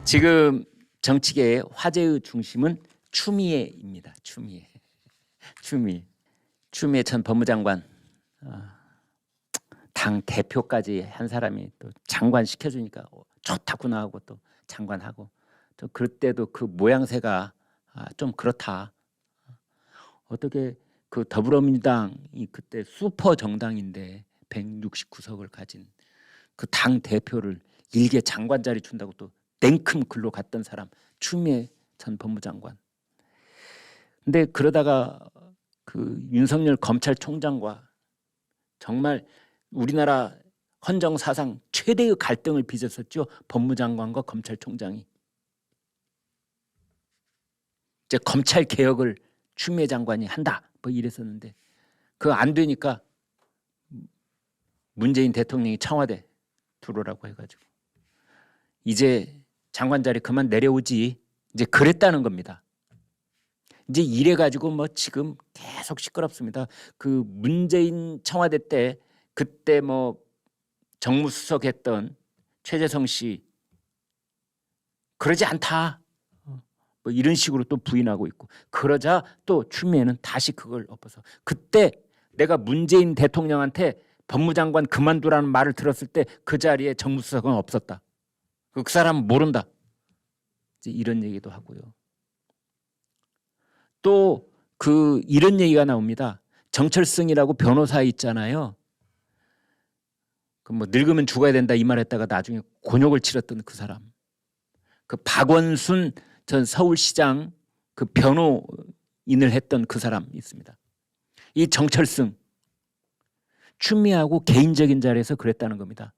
지금 정치계의 화제의 중심은 추미애입니다. 추미애 전 법무장관, 당 대표까지 한 사람이 또 장관 시켜주니까 좋다구나 하고 또 장관하고, 또 그때도 그 모양새가 좀 그렇다. 어떻게 그 더불어민주당이 그때 슈퍼 정당인데 169석을 가진 그 당 대표를 일개 장관 자리 준다고 또 냉큼 글로 갔던 사람 추미애 전 법무장관. 근데 그러다가 그 윤석열 검찰총장과 정말 우리나라 헌정 사상 최대의 갈등을 빚었었죠. 법무장관과 검찰총장이. 이제 검찰 개혁을 추미애 장관이 한다 뭐 이랬었는데 그거 안 되니까 문재인 대통령이 청와대 들어오라고 해가지고 이제 장관 자리 그만 내려오지, 이제 그랬다는 겁니다. 이제 이래가지고 뭐 지금 계속 시끄럽습니다. 그 문재인 청와대 때 그때 뭐 정무수석 했던 최재성 씨 그러지 않다 뭐 이런 식으로 또 부인하고 있고, 그러자 또 추미애는 다시 그걸 엎어서 그때 내가 문재인 대통령한테 법무장관 그만두라는 말을 들었을 때 그 자리에 정무수석은 없었다. 그 사람은 모른다. 이제 이런 얘기도 하고요. 또 그 이런 얘기가 나옵니다. 정철승이라고 변호사 있잖아요. 그 뭐 늙으면 죽어야 된다 이 말했다가 나중에 곤욕을 치렀던 그 사람. 그 박원순 전 서울시장 그 변호인을 했던 그 사람 있습니다. 이 정철승 추미애하고 개인적인 자리에서 그랬다는 겁니다.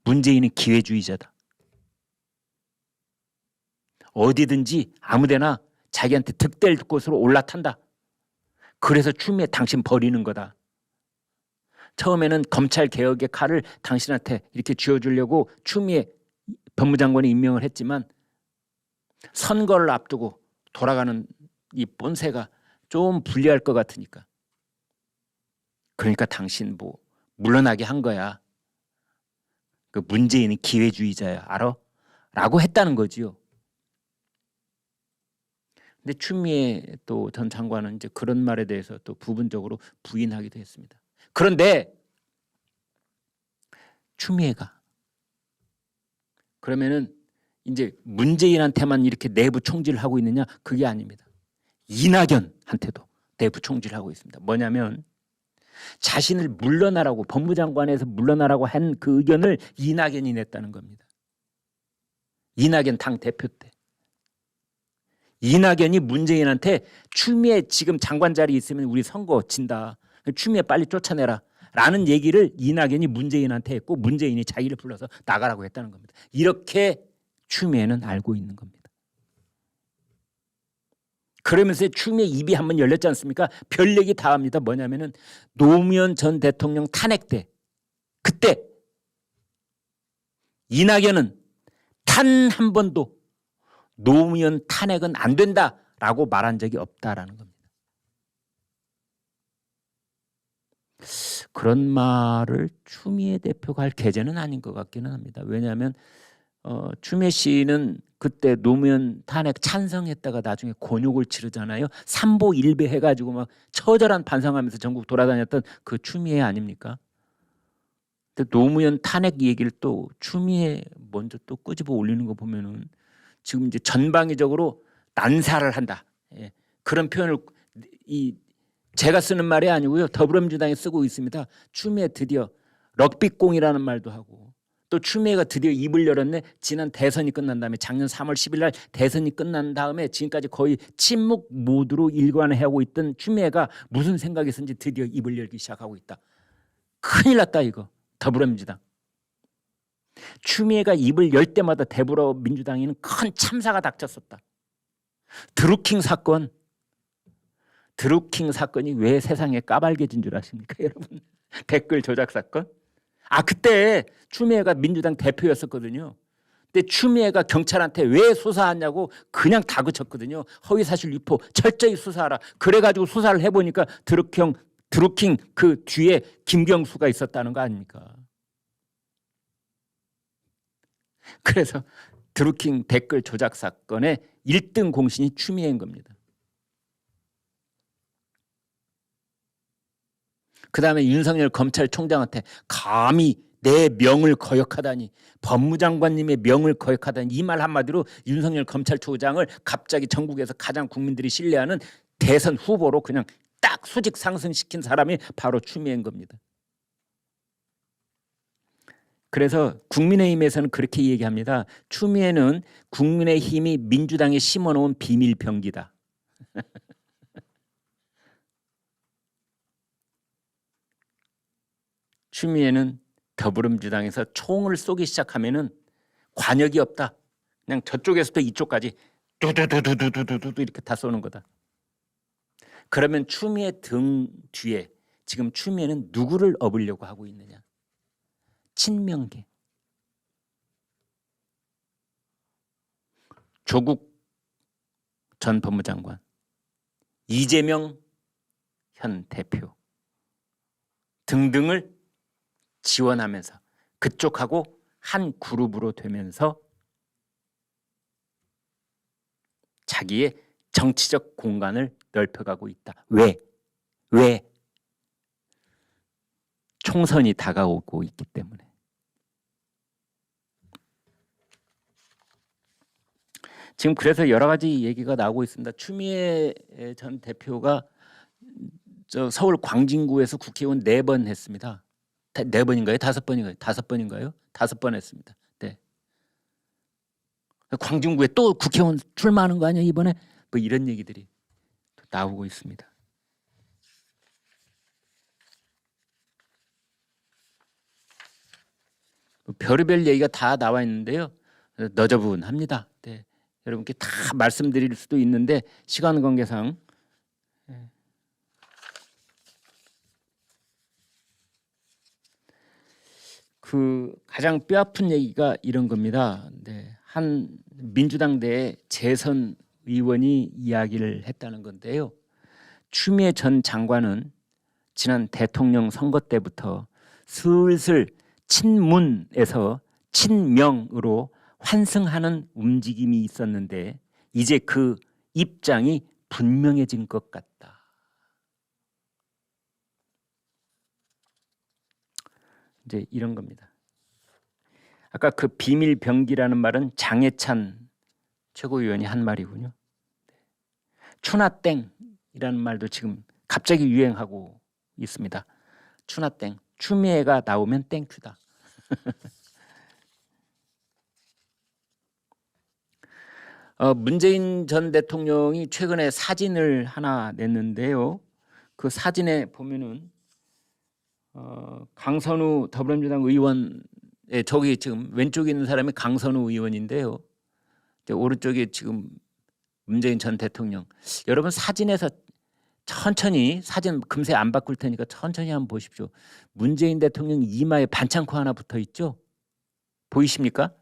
문재인은 기회주의자다. 어디든지 아무데나 자기한테 득될 곳으로 올라탄다. 그래서 추미애 당신 버리는 거다. 처음에는 검찰 개혁의 칼을 당신한테 이렇게 쥐어주려고 추미애 법무장관이 임명을 했지만 선거를 앞두고 돌아가는 이 본세가 좀 불리할 것 같으니까, 그러니까 당신 뭐 물러나게 한 거야. 그 문재인은 기회주의자야, 알아? 라고 했다는 거지요. 근데 추미애 또 전 장관은 이제 그런 말에 대해서 또 부분적으로 부인하기도 했습니다. 그런데 추미애가 그러면은 이제 문재인한테만 이렇게 내부 총질을 하고 있느냐? 그게 아닙니다. 이낙연한테도 내부 총질을 하고 있습니다. 뭐냐면 자신을 물러나라고, 법무장관에서 물러나라고 한 그 의견을 이낙연이 냈다는 겁니다. 이낙연 당 대표 때. 이낙연이 문재인한테 추미애 지금 장관 자리에 있으면 우리 선거 진다. 추미애 빨리 쫓아내라. 라는 얘기를 이낙연이 문재인한테 했고 문재인이 자기를 불러서 나가라고 했다는 겁니다. 이렇게 추미애는 알고 있는 겁니다. 그러면서 추미애 입이 한번 열렸지 않습니까? 별 얘기 다 합니다. 뭐냐면은 노무현 전 대통령 탄핵 때 그때 이낙연은 단 한 번도 노무현 탄핵은 안 된다라고 말한 적이 없다라는 겁니다. 그런 말을 추미애 대표가 할 계제는 아닌 것 같기는 합니다. 왜냐하면 추미애 씨는 그때 노무현 탄핵 찬성했다가 나중에 곤욕을 치르잖아요. 삼보 일배 해가지고 막 처절한 반성하면서 전국 돌아다녔던 그 추미애 아닙니까? 근데 노무현 탄핵 얘기를 또 추미애 먼저 또 끄집어 올리는 거 보면은 지금 이제 전방위적으로 난사를 한다. 예. 그런 표현을 제가 쓰는 말이 아니고요. 더불어민주당이 쓰고 있습니다. 추미애 드디어 럭비공이라는 말도 하고, 또 추미애가 드디어 입을 열었네. 지난 대선이 끝난 다음에 작년 3월 10일 날 대선이 끝난 다음에 지금까지 거의 침묵 모드로 일관하고 있던 추미애가 무슨 생각이 있었는지 드디어 입을 열기 시작하고 있다. 큰일 났다 이거. 더불어민주당. 추미애가 입을 열 때마다 더불어민주당에는 큰 참사가 닥쳤었다. 드루킹 사건이 왜 세상에 까발겨진 줄 아십니까, 여러분? 댓글 조작 사건. 그때 추미애가 민주당 대표였었거든요. 근데 추미애가 경찰한테 왜 수사하냐고 그냥 다그쳤거든요. 허위사실 유포 철저히 수사하라. 그래가지고 수사를 해보니까 드루킹 그 뒤에 김경수가 있었다는 거 아닙니까? 그래서 드루킹 댓글 조작 사건의 1등 공신이 추미애인 겁니다. 그 다음에 윤석열 검찰총장한테 감히 내 명을 거역하다니, 법무장관님의 명을 거역하다니, 이 말 한마디로 윤석열 검찰총장을 갑자기 전국에서 가장 국민들이 신뢰하는 대선 후보로 그냥 딱 수직 상승시킨 사람이 바로 추미애인 겁니다. 그래서 국민의힘에서는 그렇게 얘기합니다. 추미애는 국민의힘이 민주당에 심어놓은 비밀병기다. 추미애는 더불어민주당에서 총을 쏘기 시작하면은 관역이 없다. 그냥 저쪽에서부터 이쪽까지 두두두두두두두 이렇게 다 쏘는 거다. 그러면 추미애 등 뒤에 지금 추미애는 누구를 업으려고 하고 있느냐? 친명계. 조국 전 법무장관, 이재명 현 대표 등등을 지원하면서 그쪽하고 한 그룹으로 되면서 자기의 정치적 공간을 넓혀가고 있다. 왜? 총선이 다가오고 있기 때문에. 지금 그래서 여러 가지 얘기가 나오고 있습니다. 추미애 전 대표가 서울 광진구에서 국회의원 4번 했습니다. 4번인가요? 5번인가요? 5번인가요? 5번 했습니다. 네. 광진구에 또 국회의원 출마하는 거 아니야 이번에? 뭐 이런 얘기들이 나오고 있습니다. 별의별 얘기가 다 나와 있는데요. 너저분합니다. 네. 여러분께 다 말씀드릴 수도 있는데 시간 관계상 그 가장 뼈아픈 얘기가 이런 겁니다. 네. 한 민주당 내 재선 의원이 이야기를 했다는 건데요. 추미애 전 장관은 지난 대통령 선거 때부터 슬슬 친문에서 친명으로 환승하는 움직임이 있었는데 이제 그 입장이 분명해진 것 같다. 이제 이런 겁니다. 아까 그 비밀병기라는 말은 장해찬 최고위원이 한 말이군요. 추나땡이라는 말도 지금 갑자기 유행하고 있습니다. 추나땡. 추미애가 나오면 땡큐다. 문재인 전 대통령이 최근에 사진을 하나 냈는데요. 그 사진에 보면은 강선우 더불어민주당 의원, 저기 지금 왼쪽에 있는 사람이 강선우 의원인데요. 오른쪽에 지금 문재인 전 대통령. 여러분 사진에서 천천히, 사진 금세 안 바꿀 테니까 천천히 한번 보십시오. 문재인 대통령 이마에 반창고 하나 붙어 있죠? 보이십니까?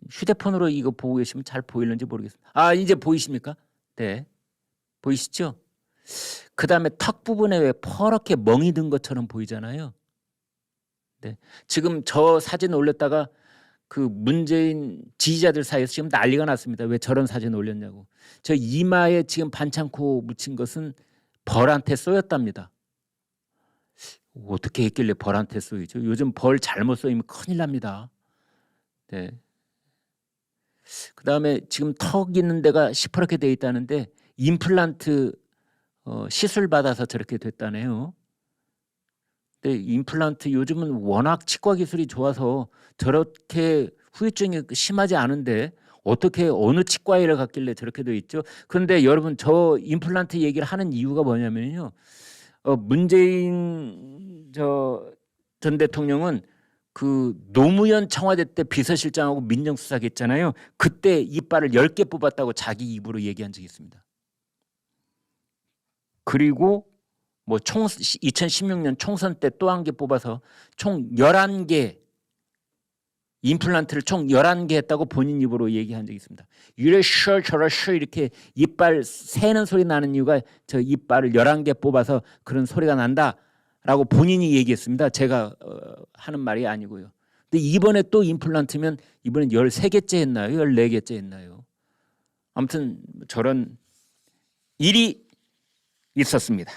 휴대폰으로 이거 보고 계시면 잘 보이는지 모르겠습니다. 아, 이제 보이십니까? 네, 보이시죠? 그 다음에 턱 부분에 왜 퍼렇게 멍이 든 것처럼 보이잖아요. 네, 지금 저 사진 올렸다가 그 문재인 지지자들 사이에서 지금 난리가 났습니다. 왜 저런 사진 올렸냐고. 저 이마에 지금 반창고 묻힌 것은 벌한테 쏘였답니다. 어떻게 했길래 벌한테 쏘이죠? 요즘 벌 잘못 쏘이면 큰일 납니다. 네. 그 다음에 지금 턱 있는 데가 시퍼렇게 돼 있다는데 임플란트 시술 받아서 저렇게 됐다네요. 근데 임플란트 요즘은 워낙 치과 기술이 좋아서 저렇게 후유증이 심하지 않은데 어떻게 어느 치과에를 갔길래 저렇게 돼 있죠? 그런데 여러분 저 임플란트 얘기를 하는 이유가 뭐냐면요. 문재인 전 대통령은 그 노무현 청와대 때 비서실장하고 민정수석 했잖아요. 그때 이빨을 10개 뽑았다고 자기 입으로 얘기한 적이 있습니다. 그리고 뭐 2016년 총선 때 또 한 개 뽑아서 총 11개 임플란트를 총 11개 했다고 본인 입으로 얘기한 적이 있습니다. 이래 저래 이렇게 이빨 새는 소리 나는 이유가 저 이빨을 11개 뽑아서 그런 소리가 난다라고 본인이 얘기했습니다. 제가 하는 말이 아니고요. 근데 이번에 또 임플란트면 이번엔 13개째 했나요? 14개째 했나요? 아무튼 저런 일이 있었습니다.